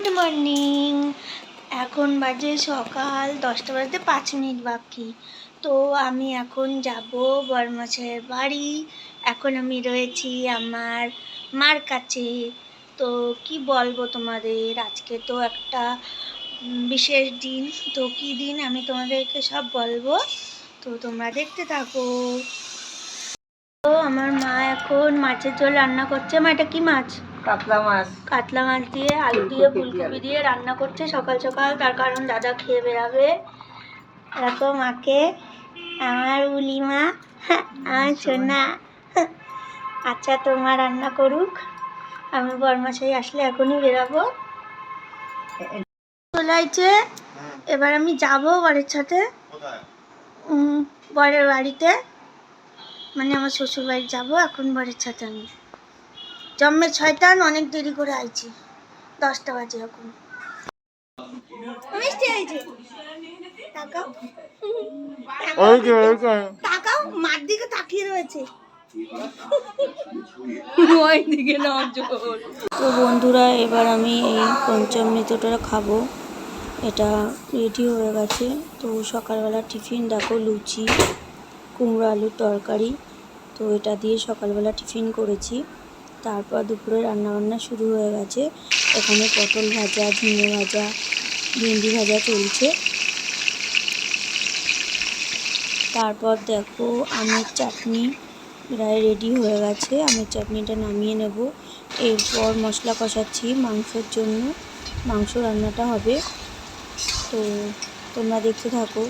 Good morning. এখন বাজে সকাল 10টা বাজতে 5 মিনিট বাকি। তো আমি এখন যাব বড়মশাইয়ের বাড়ি। এখন আমি রয়েছি আমার মার কাছে। তো কি বলবো তোমাদের, আজকে তো একটা বিশেষ দিন। তো কি দিন আমি তোমাদেরকে সব বলবো, তো তোমরা দেখতে থাকো। তো আমার মা এখন মাছের ঝোল রান্না করছে। মা, এটা কি মাছ? কাতলা মাছ। কাতলা মাছ দিয়ে আলু দিয়ে ফুলকপি দিয়ে রান্না করছে সকাল সকাল, তার কারণ দাদা খেয়ে বেরাবে। দেখো মাকে, আমার উলি মা, আমার সোনা। আচ্ছা, তোমার রান্না করুক, আমি বরমাসাই আসলে এখনই বেরাবো। চলে আইছে। এবার আমি যাব বরের সাথে, বরের বাড়িতে, মানে আমার শ্বশুর বাড়ি যাবো এখন বরের সাথে। আমি জন্মের শয়তান, অনেক দেরি করে আইছি, 10টা বাজে এখন। মিষ্টি হয়েছে, তাকাও তাকাও, মার দিকে তাকিয়ে রয়েছে। তো বন্ধুরা, এবার আমি এই পঞ্চামৃতটা খাবো। এটা রেডি হয়ে গেছে। তো সকালবেলা টিফিন দেখো, লুচি, কুমড়ো আলুর তরকারি। তো এটা দিয়ে সকালবেলা টিফিন করেছি। তারপর দুপুরে রান্নাবান্না শুরু হয়ে গেছে। এখানে পটল ভাজা, ঝিঙে ভাজা, ভেন্ডি ভাজা চলছে। তারপর দেখো আমের চাটনি প্রায় রেডি হয়ে গেছে। আমের চাটনিটা নামিয়ে নেব। এরপর মশলা কষাচ্ছি মাংসের জন্য, মাংস রান্নাটা হবে। তো তোমরা দেখতে থাকো।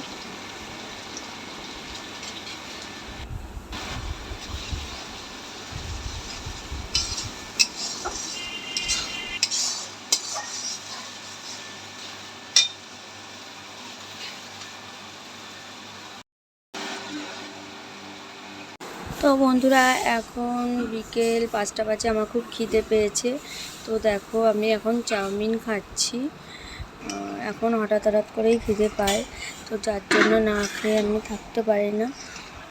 তো বন্ধুরা, এখন বিকেল 5টা বাজে, আমার খুব খিদে পেয়েছে। তো দেখো আমি এখন চাউমিন খাচ্ছি। এখন হঠাৎ করেই খিদে পায়, তো যার জন্য না খেয়ে আমি থাকতে পারি না।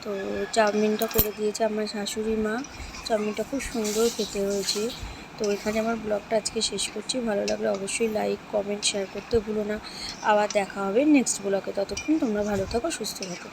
তো চাউমিনটা করে দিয়েছে আমার শাশুড়ি মা। চাউমিনটা খুব সুন্দর খেতে হয়েছে। তো এখানে আমার ব্লগটা আজকে শেষ করছি। ভালো লাগলে অবশ্যই লাইক, কমেন্ট, শেয়ার করতে ভুলো না। আবার দেখা হবে নেক্সট ব্লগে। ততক্ষণ তোমরা ভালো থাকো, সুস্থ থাকো।